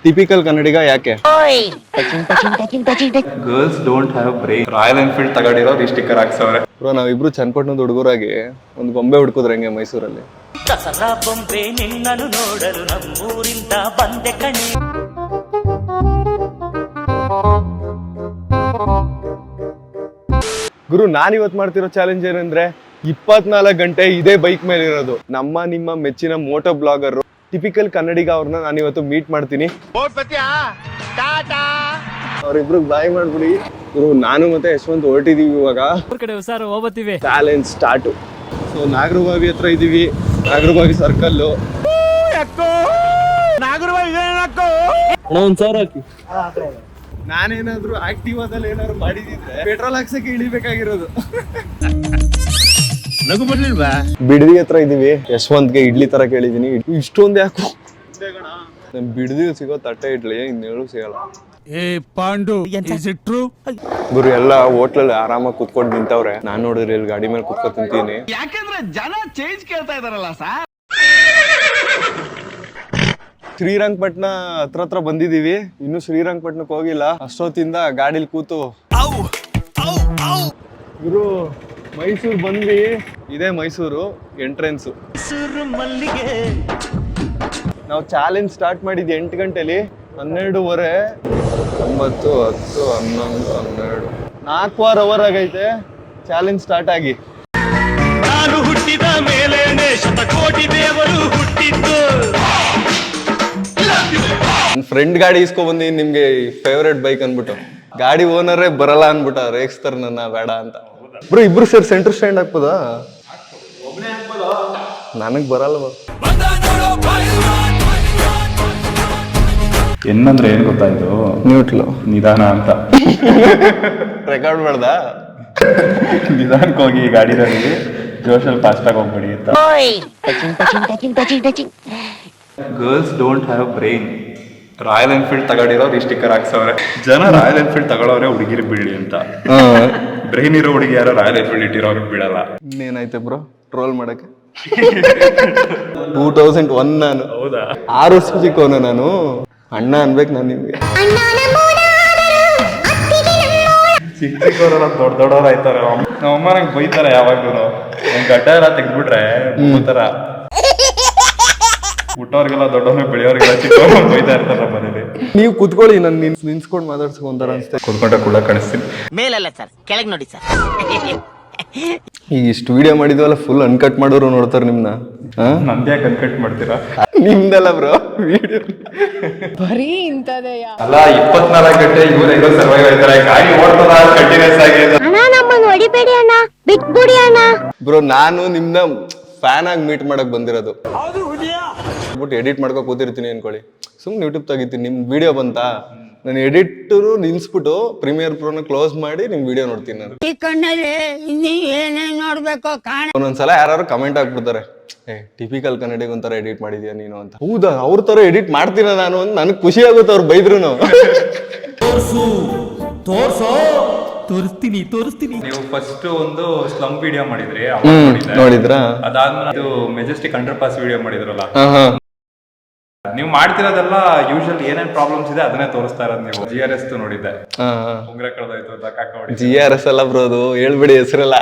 Typical Kannadiga ಯಾಕೆ? Girls don't have brain. Royal Enfield ತಗೊಂಡಿರೋರು ಈ ಸ್ಟಿಕ್ಕರ್ ಹಾಕ್ಸವ್ರೆ. ಬ್ರೋ ನಾವಿಬ್ರು ಚನ್ನಪಟ್ಟಣದ ಹುಡುಗರಾಗಿ ಒಂದು ಗೊಂಬೆ ಹುಡ್ಕೋದ್ರೆ ಹೆಂಗೆ ಮೈಸೂರಲ್ಲಿ? ದಸರಾ ಬೊಂಬೆ ನಿನ್ನನ್ನು ನೋಡಲು ನಮ್ಮೂರಿಂದ ಬಂದೆ ಕಣೆ. ಗುರು ನಾನಿವತ್ ಮಾಡ್ತಿರೋ ಚಾಲೆಂಜ್ ಏನಂದ್ರೆ 24 ಗಂಟೆ ಇದೇ ಬೈಕ್ ಮೇಲೆ ಇರೋದು. ನಮ್ಮ ನಿಮ್ಮ ಮೆಚ್ಚಿನ ಮೋಟೋ ಬ್ಲಾಗರ್ ಟಿಪಿಕಲ್ ಕನ್ನಡಿಗ ಅವ್ರನ್ನ ನಾನಿವತ್ತು ಮೀಟ್ ಮಾಡ್ತೀನಿ. ಅವ್ರಿಬ್ರು ಬಾಯ್ ಮಾಡ್ಬಿಡಿ. ಗುರು ನಾನು ಮತ್ತೆ ಯಶವಂತ್ ಹೊರಟಿದೀವಿ ಇವಾಗ. Challenge start. ಸೊ ನಾಗರಬಾವಿ ಹತ್ರ ಇದೀವಿ. ನಾಗರಬಾವಿ ಸರ್ಕಲ್. ನಾನೇನಾದ್ರು ಆಕ್ಟಿವಾದಲ್ಲಿ ಏನಾದ್ರು ಮಾಡಿದಿದ್ರೆ ಪೆಟ್ರೋಲ್ ಹಾಕ್ಸಕ್ಕೆ ಇಳಿಬೇಕಾಗಿರೋದು. ಬಿಡದಿ ಹತ್ರ ಇದೀವಿ. ಯಶವಂತ್ಗೆ ಇಡ್ಲಿ ತರ ಕೇಳಿದೀನಿ. ಇಷ್ಟೊಂದು ಯಾಕೋ ನಮ್ ಬಿಡದಿ ಸಿಗೋ ತಟ್ಟೆ ಇಡ್ಲಿ ಇನ್ನೇಳು ಸಿಗಲ್ಲ. ಗುರು ಎಲ್ಲ ಹೋಟ್ಲಲ್ಲಿ ಆರಾಮಾಗಿ ಕುತ್ಕೊಂಡು ನಿಂತವ್ರೆ. ನಾನ್ ನೋಡಿದ್ರೆ ಇಲ್ಲಿ ಗಾಡಿ ಮೇಲೆ ಕುತ್ಕೊಂಡು ತಿಂತೀನಿ. ಯಾಕಂದ್ರೆ ಜನ ಚೇಂಜ್ ಕೇಳ್ತಾ ಇದಾರಲ್ಲ ಸರ್. ಶ್ರೀರಂಗಪಟ್ಟಣ ಹತ್ರ ಬಂದಿದೀವಿ. ಇನ್ನು ಶ್ರೀರಂಗಪಟ್ಟಣಕ್ಕೆ ಹೋಗಿಲ್ಲ. ಅಷ್ಟೊತ್ತಿಂದ ಗಾಡಿಲಿ ಕೂತು ಗುರು ಮೈಸೂರು ಬಂದ್ವಿ. ಇದೇ ಮೈಸೂರು ಎಂಟ್ರೆನ್ಸ್. ನಾವು ಚಾಲೆಂಜ್ ಸ್ಟಾರ್ಟ್ ಮಾಡಿದ್ವಿ 8 ಗಂಟೆಲಿ. 12:30, 9, 10, 11, 12 4 ಅವರ್ ಆಗೈತೆ ಚಾಲೆಂಜ್ ಸ್ಟಾರ್ಟ್ ಆಗಿ. ನಾನು ಹುಟ್ಟಿದ ಮೇಲೆ ಶತಕೋಟಿ ದೇವರು ಹುಟ್ಟಿದ್ದು. ನನ್ನ ಫ್ರೆಂಡ್ ಗಾಡಿ ಇಸ್ಕೊಂಡ್ ಬಂದಿ ನಿಮ್ಗೆ ಫೇವ್ರೇಟ್ ಬೈಕ್ ಅನ್ಬಿಟ್ಟು. ಗಾಡಿ ಓನರೇ ಬರಲ್ಲ ಅನ್ಬಿಟ್ಟ, ರೇಗಿಸ್ತಾರ ನನ್ನ ಬೇಡ ಅಂತ. ಬ್ರೋ ಇಬ್ರು ಸೇರಿ ಸೆಂಟರ್ ಸ್ಟ್ಯಾಂಡ್ ಹಾಕ್ಬೋದಾ? ನನಗ್ ಬರಲ್ವ. ಏನಂದ್ರೆ ಏನ್ ಗೊತ್ತಾಯ್ತು? ನ್ಯೂಟ್ಲು ನಿಧಾನ ಅಂತ ರೆಕಾರ್ಡ್ ಮಾಡ್ದ. ನಿಧಾನಕ್ಕೆ ಹೋಗಿ ಗಾಡಿದಲ್ಲಿ ಜೋಶಲ್ಲಿ ಫಾಸ್ಟ್ ಆಗಿ ಹೋಗ್ಬೇಡಿ ಅಂತ. Girls don't have brain. Royal Enfield ತಗೊಂಡಿರೋರು ಈ ಸ್ಟಿಕ್ಕರ್ ಹಾಕ್ಸವ್ರೆ. ಜನ ರಾಯಲ್ ಎನ್ಫೀಲ್ಡ್ ತಗೊಳ್ಳೋರೆ ಹುಡುಗಿರು ಬಿಡಿ ಅಂತ. ಬ್ರೈನ್ ಇರೋ ಹುಡುಗಿ ಯಾರೋ ರಾಯಲ್ ಎನ್ಫೀಲ್ಡ್ ಇಟ್ಟಿರೋರು ಬಿಡಲ್ಲ. ಇನ್ನೇನಾಯ್ತು ಬ್ರೋ ಟ್ರೋಲ್ ಮಾಡಕ್ಕೆ? 2001 ನಾನು. ಹೌದಾ? 6 ವರ್ಷ ಚಿಕ್ಕವನು ನಾನು. ಅಣ್ಣ ಅನ್ಬೇಕು ನಾನು ನಿಮ್ಗೆ. ಚಿಕ್ಕವರೆಲ್ಲ ದೊಡ್ಡವ್ರು ಆಯ್ತಾರೆ. ನಮ್ಮಮ್ಮ ನಂಗೆ ಬೈತಾರೆ ಯಾವಾಗ್ಲೂ. ಗಡ್ಡ ಎಲ್ಲ ತೆಗ್ದ್ಬಿಟ್ರೆ ತರ ಹುಟ್ಟೋರ್ಗೆಲ್ಲ ದೊಡ್ಡವ್ರು ಬೆಳೆಯೋರ್ಗೆಲ್ಲ ಚಿಕ್ಕವ್ರು ಬೈತಾ ಇರ್ತಾರ ಮನೇಲಿ. ನೀವು ಕುತ್ಕೊಳ್ಳಿ, ನಾನು ನಿನ್ಸ್ಕೊಂಡು ಮಾತಾಡ್ಸ್ಕೊಂತಾರ ಅನ್ಸ್ತೇ. ಕುತ್ಕೊಂಡ್ರೆ ಕೂಡ ಕಾಣಿಸ್ತೀನಿ. ಮೇಲಲ್ಲ ಸರ್, ಕೆಳಗೆ ನೋಡಿ ಸರ್. ಈಗ ಇಷ್ಟು ವಿಡಿಯೋ ಮಾಡಿದ್ವಲ್ಲ, ಫುಲ್ ಅನ್ಕಟ್ ಮಾಡೋರು ನೋಡ್ತಾರೆ ನಿಮ್ನ. ನಂದ್ಯಾಕೆ ಅನ್ಕಟ್ ಮಾಡ್ತೀರಾ? ನಿಮ್ದಲ್ಲ ಬ್ರೋ ವಿಡಿಯೋ ಬರೀ ಇಂತದೆಯ. ಅಲ್ಲ 24 ಗಂಟೆ ಇವ್ರು ಹೆಂಗೋ ಸರ್ವೈವ್ ಆಯ್ತಾರೆ. ಗಾಡಿ ಓಡ್ತದ ಕಂಟಿನ್ಯೂಸ್ ಆಗಿ. ಬ್ರೋ ನಾನು ನಿಮ್ನ ಫ್ಯಾನ್ ಆಗಿ ಮೀಟ್ ಮಾಡಕ್ ಬಂದಿರೋದು. ಬಿಟ್ಟು ಎಡಿಟ್ ಮಾಡ್ಕೊ ಕೂತಿರ್ತೀನಿ ಅನ್ಕೊಳ್ಳಿ. ಸುಮ್ನೆ ಯೂಟ್ಯೂಬ್ ತೆಗಿತೀನಿ. ನಿಮ್ ವಿಡಿಯೋ ಬಂತಾ, ನಾನು ಎಡಿಟರು ನಿಲ್ಸ್ಬಿಟ್ಟು ಪ್ರೀಮಿಯರ್ ಪ್ರೋನ ಕ್ಲೋಸ್ ಮಾಡಿ ನಿಮ್ ವಿಡಿಯೋ ನೋಡ್ತೀನಿ ನಾನು. ಒಂದೊಂದ್ಸಲ ಯಾರು ಕಮೆಂಟ್ ಹಾಕ್ಬಿಡ್ತಾರೆ, ಟಿಪಿಕಲ್ ಕನ್ನಡಿಗ ಒಂಥರ ಎಡಿಟ್ ಮಾಡಿದ್ಯಾ ನೀನು ಅಂತ. ಹೌದಾ, ಅವ್ರ ತರ ಎಡಿಟ್ ಮಾಡ್ತೀನ ನಾನು ಅಂತ ನನಗೆ ಖುಷಿ ಆಗುತ್ತೆ ಅವ್ರು ಬೈದ್ರು. ತೋರಿಸ್ತೀನಿ. ನೀವು ಫಸ್ಟ್ ಒಂದು ಸ್ಲಮ್ ವಿಡಿಯೋ ಮಾಡಿದ್ರಿ, ನೋಡಿದ್ರಾ? ಅದಾದ್ಮೇಲೆ ಮೆಜೆಸ್ಟಿಕ್ ಅಂಡರ್ ಪಾಸ್ ವಿಡಿಯೋ ಮಾಡಿದ್ರಲ್ಲ. ನೀವು ಮಾಡ್ತಿರೋದೆಲ್ಲ ಯೂಶಲ್ ಏನೇನ್ ಪ್ರಾಬ್ಲಮ್ಸ್ ಇದೆ ಅದನ್ನೇ ತೋರಿಸ್ತಾ ಇರೋದು. ನೀವು GRS ನೋಡಿದ್ದೆ, ಉಂಗ್ರ ಕಳೆದೋಯ್ತು ಅಂತ ಕಾಕ ಹೊಡಿ. GRS ಅಲ್ಲ ಬ್ರೋ, ಅದು ಹೇಳ್ಬಿಡಿ ಹೆಸರೆಲ್ಲ.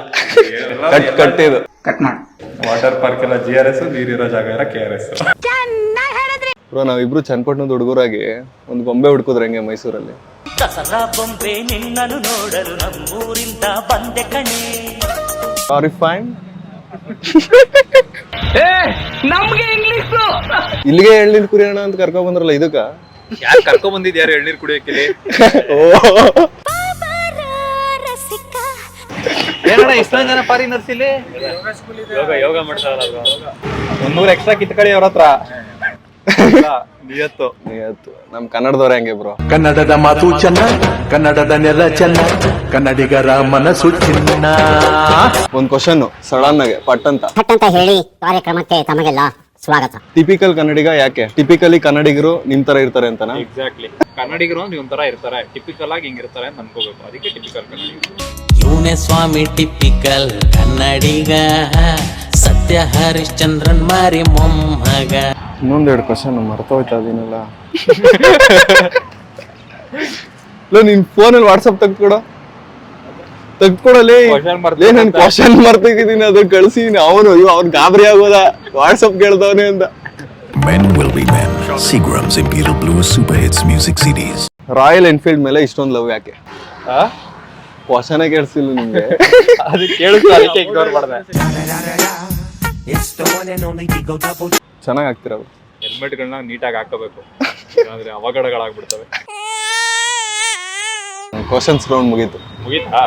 ಕಟ್ಟಿದು ಕಟ್ ಮಾಡಿ. ವಾಟರ್ ಪಾರ್ಕ್ ಎಲ್ಲ GRS, ನೀರಿರೋ ಜಾಗ ಎಲ್ಲ KRS. ಬ್ರೋ ನಾವಿಬ್ರು ಚನ್ನಪಟ್ಟಣದ ಹುಡುಗರಾಗಿ ಒಂದು ಗೊಂಬೆ ಹುಡ್ಕೋದ್ರೆ ಹೆಂಗೆ ಮೈಸೂರಲ್ಲಿ? ದಸರಾ ಬೊಂಬೆ ನಿನ್ನನ್ನು ನೋಡಲು ನಮ್ಮೂರಿಂದ ಬಂದೆ ಕಣೆ. ಸಾರಿ ಫೈನ್. ನಮ್ಗೆ ಇಂಗ್ಲಿಷ್ ಇಲ್ಲಿಗೆ ಎಳ್ನೀರು ಕುಡಿಯೋಣ ಅಂತ ಕರ್ಕೊಂಡ್ ಬಂದ್ರಲ್ಲ, ಇದಕ್ಕ ಯಾರು ಕರ್ಕೊಂಡ್ ಬಂದಿದ್? ಯಾರು ಎಳ್ನೀರು ಕುಡಿಯೋಕೆ? ಏನಣ್ಣ ಇಷ್ಟೊಂದು ಜನ ಫಾರಿನರ್ಸ್ ಇಲ್ಲಿ ಯೋಗ ಮಾಡ್ತಾರಲ್ಲ. 100 ಎಕ್ಸ್ಟ್ರಾ ಕಿತ್ಕೊಳ್ಳಿ ಅವ್ರ ಹತ್ರ. ನಿಯತ್ತು ನಮ್ ಕನ್ನಡದವ್ರೆ ಹಂಗೆ ಬ್ರೋ. ಕನ್ನಡದ ಮಾತು ಚೆನ್ನ, ಕನ್ನಡದ ನೆಲ ಚೆನ್ನ, ಕನ್ನಡಿಗರ ಮನಸ್ಸು ಚಿನ್ನ. ಒಂದ್ ಕ್ವಶನ್ ಸಡನ್ ಆಗಿ ಪಟ್ ಅಂತ ಹೇಳಿ ಕಾರ್ಯಕ್ರಮಕ್ಕೆ ತಮಗೆಲ್ಲ ಸ್ವಾಗತ. ಟಿಪಿಕಲ್ ಕನ್ನಡಿಗ ಯಾಕೆ? ಟಿಪಿಕಲಿ ಕನ್ನಡಿಗರು ನಿಮ್ ತರ ಇರ್ತಾರೆ ಅಂತನಾ? ಎಕ್ಸಾಕ್ಟ್ಲಿ. ಕನ್ನಡಿಗರು ಅಂದ್ರೆ ಒಂಥರ ಇರ್ತಾರೆ, ಟಿಪಿಕಲ್ ಆಗಿ ಹಿಂಗಿರ್ತಾರೆ ಅಂತ ಅನ್ಕೋಬೇಕು. ಅದಕ್ಕೆ ಟಿಪಿಕಲ್ ಕನ್ನಡಿಗ. ಇವನೇ ಸ್ವಾಮಿ ಟಿಪಿಕಲ್ ಕನ್ನಡಿಗ, ಸತ್ಯ ಹರಿಶ್ಚಂದ್ರನ್ ಮಾರಿ ಮೊಮ್ಮಗ. ಇನ್ನೊಂದೆರಡು ಕ್ವಶನ್ ಮರ್ತೋಯ್ತಾ ಅದನ್ನೆಲ್ಲ. ನಿನ್ ಫೋನಲ್ಲಿ ವಾಟ್ಸಪ್ ತೆಗ್ಕೊಡಲೇ Question mark ನಾನು ಕ್ವಶನ್ ಮಾಡ್ತಿದ್ದೀನಿ ಅದ್ರ ಕಳ್ಸಿ ಅವನು ಅವ್ನ್ ಗಾಬರಿ ಆಗೋದ ವಾಟ್ಸಪ್ ಕೇಳ್ದವನೇ ಅಂತ. Men will be men. Seagram's Imperial Blue Super Hits Music CDs. Royal Enfield ಮೇಲೆ ಇಷ್ಟೊಂದು ಲವ್ ಯಾಕೆ? ಕ್ವಶನೇ ಕೇಳಿಸಿಲ್ಲ ನಿಮ್ಗೆ. ಅದು ಕೇಳಿಸ್ತು, ಅದಕ್ಕೆ ಇಗ್ನೋರ್ ಮಾಡಿದೆ. ಚೆನ್ನಾಗಿ ಆಗ್ತಿರ ಹೆಲ್ಮೆಟ್ಗಳನ್ನ ನೀಟಾಗಿ ಹಾಕೋಬೇಕು, ಇಲ್ಲಾಂದ್ರೆ ಅವಘಡಗಳಾಗ್ಬಿಡ್ತವೆ. ಕ್ವಶನ್ಸ್ ರೌಂಡ್ ಮುಗೀತು. ಮುಗೀತಾ?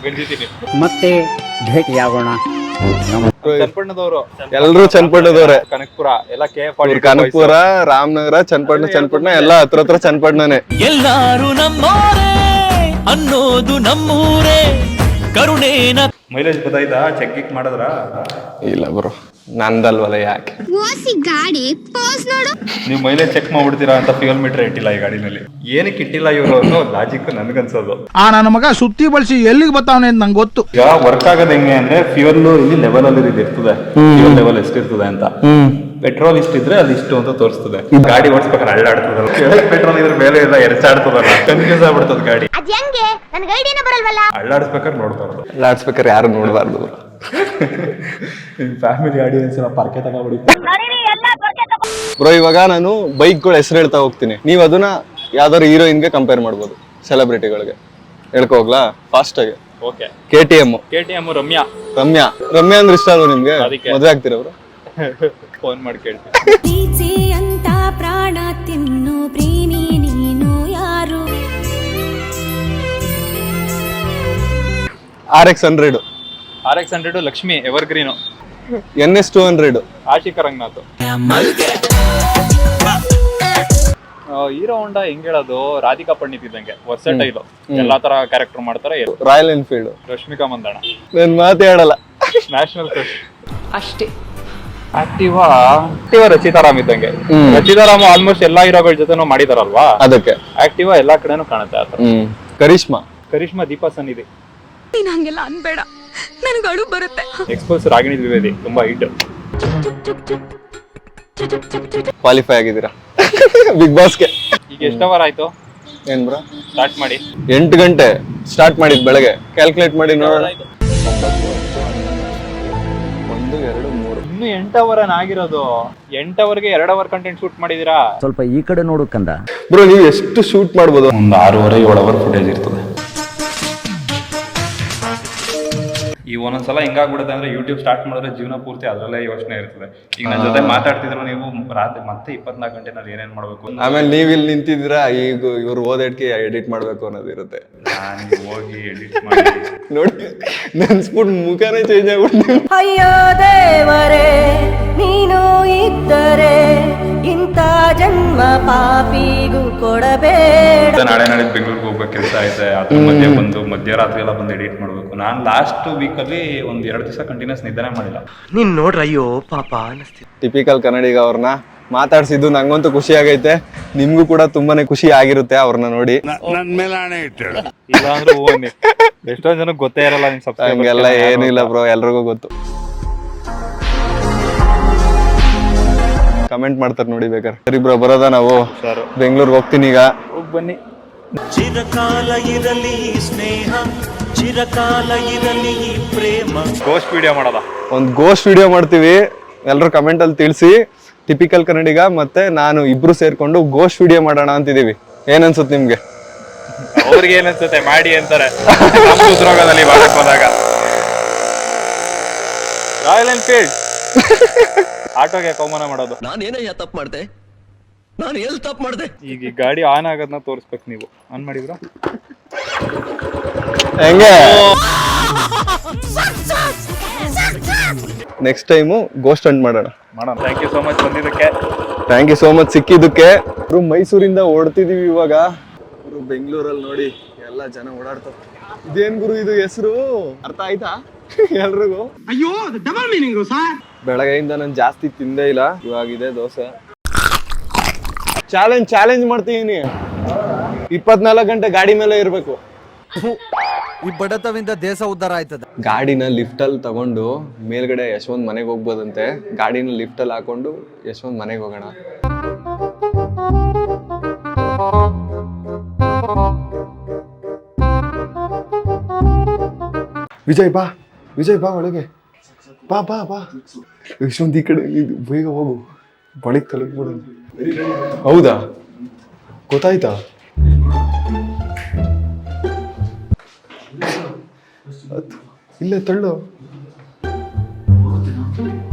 ಗಂಜಿತೀನಿ. ಮತ್ತೆ ಭೇಟಿಯಾಗೋಣ. ಚನ್ನಪಟ್ಟಣದವರು ಎಲ್ರು ಚನ್ನಪಟ್ಟಣದವ್ರೆ. ಕನಕಪುರ ಎಲ್ಲ ಕನಕಪುರ, ರಾಮನಗರ, ಚನ್ನಪಟ್ಟಣ ಎಲ್ಲ ಹತ್ರ ಚನ್ನಪಟ್ಟಣನೇ. ಎಲ್ಲಾರು ನಮ್ಮೋರೇ ಅನ್ನೋದು ನಮ್ಮೂರೇ ಕರುಣೇನ. ಮೈಲೇಜ್ ಗೊತ್ತಾಯ್ತಾ? ಚೆಕ್ ಗಿಕ್ ಮಾಡಿದ್ರ? ಇಲ್ಲ ಬ್ರೋ, ನಂದಲ್ವಲ್ಲ ಯಾಕೆ. ನೀವು ಮೈಲೇಜ್ ಚೆಕ್ ಮಾಡ್ಬಿಡ್ತೀರಾ ಅಂತ ಫ್ಯೂಯಲ್ ಮೀಟರ್ ಇಟ್ಟಿಲ್ಲ ಈ ಗಾಡಿನಲ್ಲಿ. ಏನಕ್ಕೆ ಇಟ್ಟಿಲ್ಲ ಇವರು ಅನ್ನೋ ಲಾಜಿಕ್ ನನ್ಗನ್ಸೋದು. ನನ್ನ ಮಗ ಸುತ್ತಿ ಬಳಸಿ ಎಲ್ಲಿಗೆ ಬರ್ತಾವನೆ ಅಂತ ನಂಗೆ ಗೊತ್ತು. ಈಗ ವರ್ಕ್ ಆಗೋದು ಹೆಂಗೆ ಅಂದ್ರೆ ಫ್ಯೂಯಲ್ ಇಲ್ಲಿ ಲೆವೆಲ್ ಅಲ್ಲಿ ಇರ್ತದೆ, ಫ್ಯೂಯಲ್ ಲೆವೆಲ್ ಎಷ್ಟಿರ್ತದೆ ಅಂತ. ಪೆಟ್ರೋಲ್ ಇಷ್ಟಿದ್ರೆ ಅದು ಇಷ್ಟು ಅಂತ ತೋರಿಸ್ತದೆ. ಗಾಡಿ ಓಡಿಸ್ಬೇಕಾದ್ರೆ ಅಳ್ಳಾಡ್ತದಲ್ಲ, ಪೆಟ್ರೋಲ್ ಇದ್ರ ಮೇಲೆ ಎಲ್ಲ ಎರಚಾಡ್ತದಲ್ಲ, ಕನ್ಫ್ಯೂಸ್ ಆಗ್ಬಿಡ್ತದ ಗಾಡಿ. ಅಳ್ಳಾಡಿಸ್ಬೇಕಾದ್ರೆ ನೋಡ್ಬಾರ್ದು, ಲಾಡ್ಸ್ಬೇಕಾದ್ರೆ ಯಾರು ನೋಡಬಾರ್ದು. ಫ್ಯಾಮಿಲಿ ಆಡಿಯನ್ಸ್ ಪಾರ್ಕೆ ತಗೊಬಿಡಿ ಬ್ರೋ. ಇವಾಗ ನಾನು ಬೈಕ್ಗಳ ಹೆಸರು ಹೇಳ್ತಾ ಹೋಗ್ತೀನಿ, ನೀವು ಅದನ್ನ ಯಾವ್ದಾದ್ರು ಹೀರೋಯಿನ್ಗೆ ಕಂಪೇರ್ ಮಾಡ್ಬೋದು, ಸೆಲೆಬ್ರಿಟಿಗಳಿಗೆ. ಹೇಳ್ಕೊ ಹೋಗ್ಲಾ ಫಾಸ್ಟ್ ಆಗಿ? ಓಕೆ. KTM, ರಮ್ಯಾ ಅಂದ್ರೆ ಇಷ್ಟ ಅಲ್ವ ನಿಮ್ಗೆ? ಅದಕ್ಕೆ. ಮದ್ವೆ ಆಗ್ತೀರಾ ಬ್ರೋ? ಫೋನ್ ಮಾಡಿ ಕೇಳ್ತೀನಿ. ಅಂತ ಪ್ರಾಣ ತಿನ್ನು ಪ್ರೇಮಿ ನೀನು ಯಾರು? RX 100, RX 100 Lakshmi evergreen, NS 200, Ashika Ranganath. Hero Honda ಹೆಂಗ್ ಹೇಳೋದು, ರಾಧಿಕಾ ಪಂಡಿತ್ ಇದ್ದಂಗೆ ವರ್ಸಟೈಲ್, ಎಲ್ಲಾ ತರ ಕ್ಯಾರೆಕ್ಟರ್ ಮಾಡ್ತಾರೆ. Royal Enfield, Rashmika Mandhana. ನನ್ ಮಾತೇ ಆಡಲ್ಲ. ನ್ಯಾಷನಲ್ ಕ್ರಶ್ ಅಷ್ಟೇ. ಆಕ್ಟಿವಾ ರಚಿತಾರಾಮ್ ಇದ್ದಂಗೆ. ರಚಿತಾರಾಮ್ ಆಲ್ಮೋಸ್ಟ್ ಎಲ್ಲಾ ಹೀರೋಗಳ ಜೊತೆ ಮಾಡಿದಾರಲ್ವಾ, ಅದಕ್ಕೆ ಆಕ್ಟಿವಾ ಎಲ್ಲಾ ಕಡೆನೂ ಕಾಣುತ್ತೆ ಆತರ. ಕರಿಷ್ಮಾ ದೀಪಾ ಸನ್ನಿಧಿ. ನೀನ್ ಹಂಗೆಲ್ಲ ಅನ್ಬೇಡ, ನನ್ಗೆ ಅಳು ಬರುತ್ತೆ. ಎಕ್ಸ್ಪೋಸ್ ರಾಗಿಣಿ ದ್ವಿವೇದಿ ತುಂಬಾ ಹಿಟ್. ಕ್ವಾಲಿಫೈ ಆಗಿದ್ದೀರಾ ಬಿಗ್ ಬಾಸ್ಗೆ. ಈಗ ಎಷ್ಟು ಅವರ್ ಆಯ್ತು ಏನ್ ಬ್ರೋ? ಸ್ಟಾರ್ಟ್ ಮಾಡಿ 8 ಗಂಟೆ ಸ್ಟಾರ್ಟ್ ಮಾಡಿದ್ ಬೆಳಗ್ಗೆ. ಕ್ಯಾಲ್ಕುಲೇಟ್ ಮಾಡಿ ನೋಡೋಣ. 1, 2, 3. ಇನ್ನು 8 ಅವರ್ ಆಗಿರೋದು. 8 ಅವರ್ಗೆ 2 ಅವರ್ ಕಂಟೆಂಟ್ ಶೂಟ್ ಮಾಡಿದೀರಾ? ಸ್ವಲ್ಪ ಈ ಕಡೆ ನೋಡು ಕಂದ. ಬ್ರೋ ನೀವು ಎಷ್ಟು ಶೂಟ್ ಮಾಡ್ಬೋದು? ಒಂದು 6-7 ಅವರ್ ಫುಟೇಜ್ ಇರ್ತದೆ. ಈ ಒಂದೊಂದ್ಸಲ ಹಿಂಗಾಗ್ಬಿಡುತ್ತೆ ಅಂದ್ರೆ ಯೂಟ್ಯೂಬ್ ಸ್ಟಾರ್ಟ್ ಮಾಡಿದ್ರೆ ಜೀವನ ಪೂರ್ತಿ ಅದರಲ್ಲೇ ಯೋಚನೆ ಇರ್ತದೆ. ಈಗ ನನ್ನ ಜೊತೆ ಮಾತಾಡ್ತಿದ್ರು ನೀವು ರಾತ್ರಿ ಮತ್ತೆ 24 ಗಂಟೆ ನಾನು ಏನೇನ್ ಮಾಡ್ಬೇಕು. ಆಮೇಲೆ ನೀವ್ ಇಲ್ಲಿ ನಿಂತಿದ್ದೀರಾ, ಈಗ ಇವ್ರು ಓದಕ್ಕೆ ಎಡಿಟ್ ಮಾಡ್ಬೇಕು ಅನ್ನೋದಿರುತ್ತೆ. ನಾನು ಹೋಗಿ ಎಡಿಟ್ ಮಾಡಿ ನೋಡಿ ನೆನ್ಸ್ಬಿಟ್ಟು ಮುಖನೇ ಚೇಂಜ್ ಆಗ್ಬಿಟ್ಟು. ಅಯ್ಯೋ ದೇವರೇ, ನೀನು ಇದ್ದರೆ ಇಂಥ ಜನ್ಮ ಪಾಪಿಗೂ ಕೊಡಬೇಡ. ನಾಳೆ ಬೆಂಗಳೂರಿಗೆ ಹೋಗ್ಬೇಕು, ಕೆಲಸ ಐತೆ. ಅದ್ರ ಮಧ್ಯೆ ಬಂದು ಮಧ್ಯರಾತ್ರಿ ಎಲ್ಲ ಬಂದು ಎಡಿಟ್ ಮಾಡ್ಬೇಕು. ನಾನು ಲಾಸ್ಟ್ ವೀಕ್ ಅಲ್ಲಿ ಒಂದ್ 2 ದಿವಸ ಕಂಟಿನ್ಯೂಸ್ ನಿದ್ದೆ ಮಾಡಿಲ್ಲ. ನೀನ್ ನೋಡ್ರ ಅಯ್ಯೋ ಪಾಪ ಅನಿಸ್ತೀವಿ. ಟಿಪಿಕಲ್ ಕನ್ನಡಿಗ ಅವ್ರನ್ನ ಮಾತಾಡ್ಸಿದ್ದು ನಂಗಂತೂ ಖುಷಿ ಆಗೈತೆ, ನಿಮ್ಗೂ ಕೂಡ ತುಂಬಾನೇ ಖುಷಿ ಆಗಿರುತ್ತೆ ಅವ್ರನ್ನ ನೋಡಿ. ಇಲ್ಲ ಅಂದ್ರೆ ಎಷ್ಟೊಂದ್ ಜನಕ್ಕೆ ಗೊತ್ತೇ ಇರಲ್ಲ. ಹಂಗೆಲ್ಲ ಏನಿಲ್ಲ ಬ್ರೋ, ಎಲ್ರಿಗೂ ಗೊತ್ತು. ಕಮೆಂಟ್ ಮಾಡ್ತಾರೆ ನೋಡಿ ಬೇಕಾರೆ. ಸರಿ ಬ್ರೋ, ಬರೋದಾ ನಾವು? ಬೆಂಗಳೂರಿಗೆ ಹೋಗ್ತೀನಿ ಈಗ. ಬನ್ನಿ. ಚಿರಕಾಲ ಇರಲಿ ಸ್ನೇಹ, ಚಿರಕಾಲ ಇರಲಿ ಪ್ರೇಮ. ಗೋಸ್ಟ್ ವಿಡಿಯೋ ಮಾಡೋದ? ಒಂದು ಗೋಸ್ಟ್ ವಿಡಿಯೋ ಮಾಡ್ತೀವಿ, ಎಲ್ಲರೂ ಕಮೆಂಟ್ ಅಲ್ಲಿ ತಿಳಿಸಿ. ಟಿಪಿಕಲ್ ಕನ್ನಡಿಗ ಮತ್ತೆ ನಾನು ಇಬ್ರು ಸೇರ್ಕೊಂಡು ಗೋಸ್ಟ್ ವಿಡಿಯೋ ಮಾಡೋಣ ಅಂತಿದೀವಿ. ಏನ್ ಅನ್ಸುತ್ತೆ ನಿಮ್ಗೆ? ಅವ್ರಿಗೆ ಏನ್ ಅನ್ಸುತ್ತೆ ಮಾಡಿ ಅಂತಾರೆ. ಉದ್ರೋಗದಲ್ಲಿ ಮಾಡಕ್ ಹೋದಾಗ ರಾಯಲ್ ಎನ್ಫೀಲ್ಡ್ ಆಟೋಗೆ ಕೌಮಾನ ಮಾಡೋದು. ನಾನೇನಯ್ಯ ತಪ್ಪು ಮಾಡ್ದೆ? ನಾನು ಎಲ್ಲಿ ತಪ್ಪು ಮಾಡ್ದೆ? ಈಗ ಈ ಗಾಡಿ ಆನ್ ಆಗೋದನ್ನ ತೋರಿಸ್ಬೇಕು. ನೀವು ಆನ್ ಮಾಡಿದ್ರ ಹೆಂಗೆ? ನೆಕ್ಸ್ಟ್ ಟೈಮು ಗೋಸ್ಟ್ ಹಂಟ್ ಮಾಡೋಣ. ಥ್ಯಾಂಕ್ ಯು ಸೋ ಮಚ್ ಬಂದಿದ್ದಕ್ಕೆ. ಥ್ಯಾಂಕ್ ಯು ಸೋ ಮಚ್ ಸಿಕ್ಕಿದ್ದಕ್ಕೆ. ಮೈಸೂರಿಂದ ಓಡ್ತಿದೀವಿ ಇವಾಗ. ಬೆಂಗಳೂರಲ್ಲಿ ನೋಡಿ ಎಲ್ಲ ಜನ ಓಡಾಡ್ತಾರೆ. ಇದೇನ್ ಗುರು ಇದು ಹೆಸರು? ಅರ್ಥ ಆಯ್ತಾ ಎಲ್ರಿಗೂ? ಅಯ್ಯೋ ಡಬಲ್ ಮೀನಿಂಗ್ ಸರ್. ಬೆಳಗ್ಗೆಯಿಂದ ನಾನು ಜಾಸ್ತಿ ತಿಂದೇ ಇಲ್ಲ, ಇವಾಗಿದೆ ದೋಸೆ. ಚಾಲೆಂಜ್ ಮಾಡ್ತೀನಿ, 24 ಗಂಟೆ ಗಾಡಿ ಮೇಲೆ ಇರ್ಬೇಕು. ಈ ಬಡತವಿಂದ ದೇಶ ಉದ್ಧಾರ ಆಯ್ತದ. ಗಾಡಿನ ಲಿಫ್ಟ್ ಅಲ್ಲಿ ತಗೊಂಡು ಮೇಲ್ಗಡೆ ಯಶವಂತ್ ಮನೆಗೆ ಹೋಗ್ಬೋದಂತೆ. ಗಾಡಿನ ಲಿಫ್ಟ್ ಅಲ್ಲಿ ಹಾಕೊಂಡು ಯಶವಂತ್ ಮನೆಗೆ ಹೋಗೋಣ. ವಿಜಯ್ ಬಾ, ವಿಜಯ್ ಬಾ ಒಳಗೆ, ಬಾ ಬಾ ಬಾ. ಯಶವಂತ್ ಈ ಕಡೆ ಬೇಗ ಹೋಗು, ಬಳಿಗೆ ತಲುಪ್ಬಿಡು. ಹೌದಾ, ಗೊತ್ತಾಯ್ತಾ? ಇಲ್ಲೇ ತಳ್ಳು.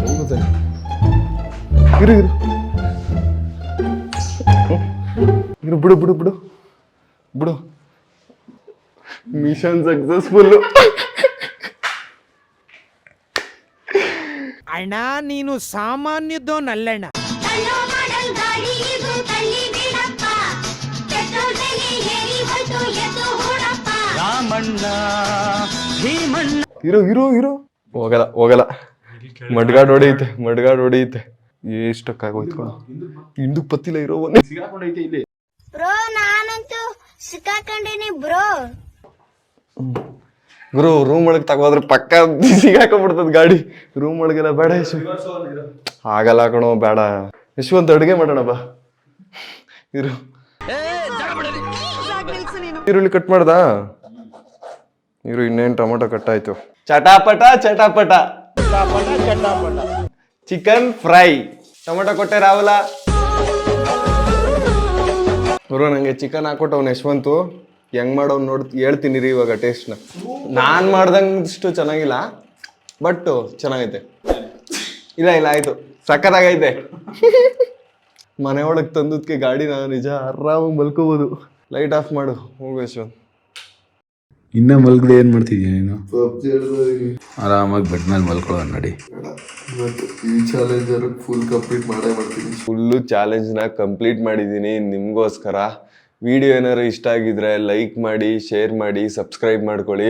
ಹೋಗುತ್ತೆ. ಇರು ಇರು ಇರು, ಬಿಡು ಬಿಡು ಬಿಡು ಬಿಡು. Mission successful. ಅಣ್ಣ ನೀನು ಸಾಮಾನ್ಯದೋನಲ್ಲಣ್ಣ. ರಾಮಣ್ಣ ಭೀಮಣ್ಣ. ಇರು ಇರು ಇರು. ಹೋಗಲ್ಲ ಹೋಗಲ್ಲ, ಮಡ್ಗಾಡ್ ಹೊಡೆಯುತ್ತೆ. ಎಷ್ಟಕ್ಕಾಗೋಯ್ತು ಕಣ, ಹಿಂದಕ್ಕೆ ಪತ್ತಿಲ್ಲ. ಇರೋ ಬ್ರೋ ನಾನಂತೂ ಸಿಕ್ಕಾಕೊಂಡಿನಿ ಬ್ರೋ. ಗುರು ರೂಮ್ ಒಳಗೆ ತಗೋದ್ರೆ ಪಕ್ಕ ಸಿಗಾಕೊಂಡ್ಬಿಡ್ತದ ಗಾಡಿ. ರೂಮ್ ಒಳಗೆಲ್ಲ ಬೇಡ ಯಶು, ಆಗಲ್ಲ ಕಣೋ, ಬೇಡ. ಯಶವಂತ ಅಡುಗೆ ಮಾಡೋಣ ಬಾ. ಇರು, ಈರುಳ್ಳಿ ಕಟ್ ಮಾಡ್ದಾ? ಇರು, ಇನ್ನೇನು ಟೊಮೊಟೊ ಕಟ್ಟಾಯ್ತು. ಚಟಾಪಟ ಚಿಕನ್ ಫ್ರೈ. ಟೊಮೊಟೊ ಕೊಟ್ಟೆ ರಾವಲ. ಗುರು ನಂಗೆ ಚಿಕನ್ ಹಾಕೊಟ್ಟವ್ನು ಯಶವಂತು. ಹೆಂಗ್ ಮಾಡೋನು ಹೇಳ್ತೀನಿ ರೀ ಇವಾಗ ಟೇಸ್ಟ್ನ. ನಾನು ಮಾಡ್ದಂಗಷ್ಟು ಚೆನ್ನಾಗಿಲ್ಲ, ಬಟ್ ಚೆನ್ನಾಗೈತೆ. ಇಲ್ಲ ಆಯ್ತು, ಸಖತ್ತಾಗೈತೆ. ಮನೆ ಒಳಗೆ ತಂದದಕ್ಕೆ ಗಾಡಿನ ನಿಜ ಆರಾಮಾಗಿ ಮಲ್ಕೋಬೋದು. ಲೈಟ್ ಆಫ್ ಮಾಡು, ಹೋಗು ಯಶವಂತ್. ಇನ್ನ ಮಲ್ಗದೆ ಏನ್ ಮಾಡ್ತಿದ್ಯಾ ನೀನು? ಆರಾಮಾಗಿ ಬೆಡ್ ಮೇಲೆ ಮಲ್ಕೊಳ್ಳೋ ನಡಿ. ಈ ಚಾಲೆಂಜ್ ಫುಲ್ಲು ಚಾಲೆಂಜ್ನ ಕಂಪ್ಲೀಟ್ ಮಾಡಿದ್ದೀನಿ ನಿಮಗೋಸ್ಕರ. ವಿಡಿಯೋ ಏನಾದ್ರು ಇಷ್ಟ ಆಗಿದ್ರೆ ಲೈಕ್ ಮಾಡಿ, ಶೇರ್ ಮಾಡಿ, ಸಬ್ಸ್ಕ್ರೈಬ್ ಮಾಡ್ಕೊಳ್ಳಿ.